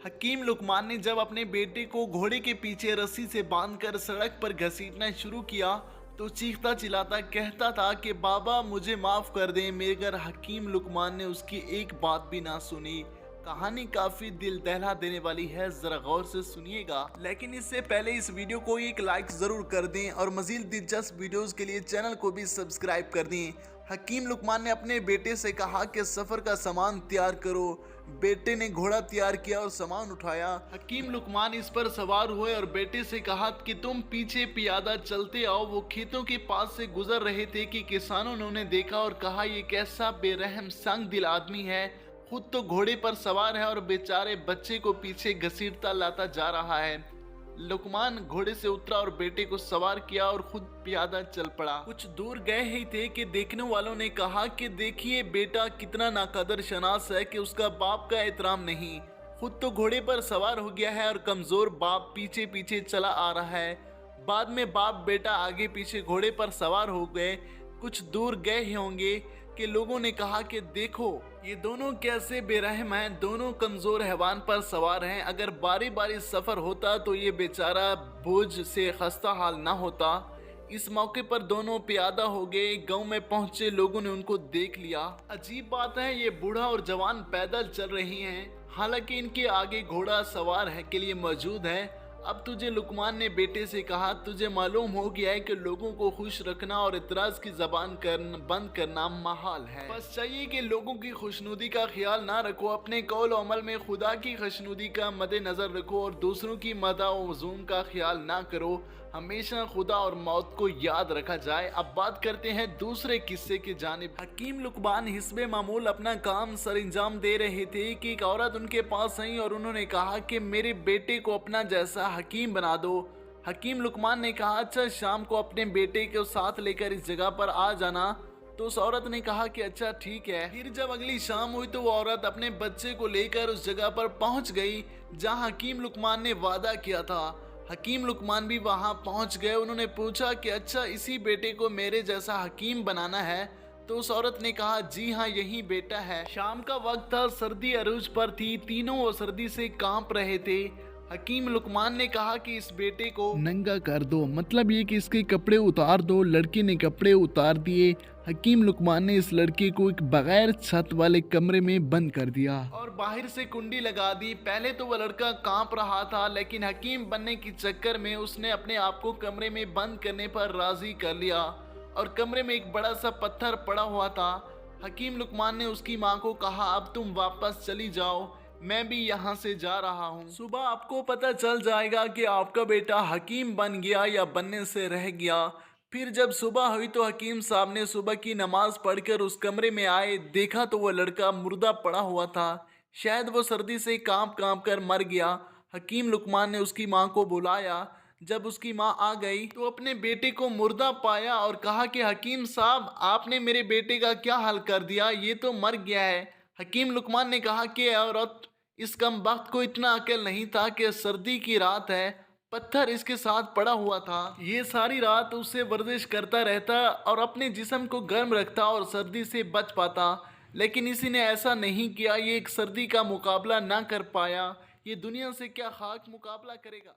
हकीम लुकमान ने जब अपने बेटे को घोड़े के पीछे रस्सी से बांधकर सड़क पर घसीटना शुरू किया तो चीखता चिल्लाता कहता था कि बाबा मुझे माफ कर दें, मगर हकीम लुकमान ने उसकी एक बात भी ना सुनी। कहानी काफी दिल दहला देने वाली है, जरा गौर से सुनिएगा। लेकिन इससे पहले इस वीडियो को एक लाइक जरूर कर दें और मजीद दिलचस्प वीडियोस के लिए चैनल को भी सब्सक्राइब कर दें। हकीम लुकमान ने अपने बेटे से कहा कि सफर का सामान तैयार करो। बेटे ने घोड़ा तैयार किया और सामान उठाया। हकीम लुकमान इस पर सवार हुए और बेटे से कहा कि तुम पीछे पियादा चलते आओ। वो खेतों के पास से गुजर रहे थे कि किसानों ने उन्हें देखा और कहा ये कैसा बेरहम संग दिल आदमी है, खुद तो घोड़े पर सवार है और बेचारे बच्चे को पीछे घसीटता लाता जा रहा है। लुकमान घोड़े से उतरा और बेटे को सवार किया और खुद प्यादा चल पड़ा। कुछ दूर गए ही थे कि देखने वालों ने कहा कि देखिए बेटा कितना नाकदर शनास है कि उसका बाप का एहतराम नहीं, खुद तो घोड़े पर सवार हो गया है और कमजोर बाप पीछे पीछे चला आ रहा है। बाद में बाप बेटा आगे पीछे घोड़े पर सवार हो गए। कुछ दूर गए ही होंगे कि लोगों ने कहा कि देखो ये दोनों कैसे बेरहम हैं, दोनों कमजोर हैवान पर सवार हैं। अगर बारी बारी सफर होता तो ये बेचारा बोझ से खस्ता हाल ना होता। इस मौके पर दोनों प्यादा हो गए। गांव में पहुंचे लोगों ने उनको देख लिया। अजीब बात है, ये बूढ़ा और जवान पैदल चल रही हैं, हालांकि इनके आगे घोड़ा सवार है के लिए मौजूद है। अब तुझे लुकमान ने बेटे से कहा, तुझे मालूम हो गया है कि लोगों को खुश रखना और इतराज की जबान बंद करना महाल है। बस चाहिए कि लोगों की खुशनुदी का ख्याल ना रखो, अपने कौल और अमल में खुदा की खुशनुदी का मद्देनजर रखो और दूसरों की मदा और वजूम का ख्याल ना करो। हमेशा खुदा और मौत को याद रखा जाए। अब बात करते हैं दूसरे किस्से की जानिब। हकीम लुकमान हिस्बे मामूल अपना काम सर अंजाम दे रहे थे कि एक औरत उनके पास आई और उन्होंने कहा कि मेरे बेटे को अपना जैसा हकीम बना दो। हकीम लुकमान ने कहा अच्छा शाम को अपने बेटे को साथ लेकर इस जगह पर आ जाना। तो उस औरत ने कहा कि अच्छा ठीक है। फिर जब अगली शाम हुई तो वो औरत अपने बच्चे को लेकर उस जगह पर पहुंच गई जहां हकीम लुकमान ने वादा किया था। हकीम लुकमान भी वहां पहुंच गए। उन्होंने पूछा कि अच्छा इसी बेटे को मेरे जैसा हकीम बनाना है? तो उस औरत ने कहा जी हाँ यही बेटा है। शाम का वक्त था, सर्दी अरूज पर थी, तीनों वो सर्दी से कांप रहे थे। हकीम लुकमान ने कहा कि इस बेटे को नंगा कर दो, मतलब ये कि इसके कपड़े उतार दो। लड़के ने कपड़े उतार दिए। हकीम लुकमान ने इस लड़के को एक बगैर छत वाले कमरे में बंद कर दिया और बाहर से कुंडी लगा दी। पहले तो वह लड़का कांप रहा था, लेकिन हकीम बनने के चक्कर में उसने अपने आप को कमरे में बंद करने पर राजी कर लिया और कमरे में एक बड़ा सा पत्थर पड़ा हुआ था। हकीम लुकमान ने उसकी माँ को कहा अब तुम वापस चली जाओ, मैं भी यहाँ से जा रहा हूँ। सुबह आपको पता चल जाएगा कि आपका बेटा हकीम बन गया या बनने से रह गया। फिर जब सुबह हुई तो हकीम साहब ने सुबह की नमाज पढ़कर उस कमरे में आए। देखा तो वह लड़का मुर्दा पड़ा हुआ था, शायद वो सर्दी से कांप कांप कर मर गया। हकीम लुकमान ने उसकी माँ को बुलाया। जब उसकी माँ आ गई तो अपने बेटे को मुर्दा पाया और कहा कि हकीम साहब आपने मेरे बेटे का क्या हाल कर दिया, ये तो मर गया है। हकीम लुकमान ने कहा कि औरत इस कम वक्त को इतना अकल नहीं था कि सर्दी की रात है, पत्थर इसके साथ पड़ा हुआ था, ये सारी रात उससे वर्जिश करता रहता और अपने जिस्म को गर्म रखता और सर्दी से बच पाता, लेकिन इसी ने ऐसा नहीं किया। ये एक सर्दी का मुकाबला ना कर पाया, ये दुनिया से क्या खाक मुकाबला करेगा।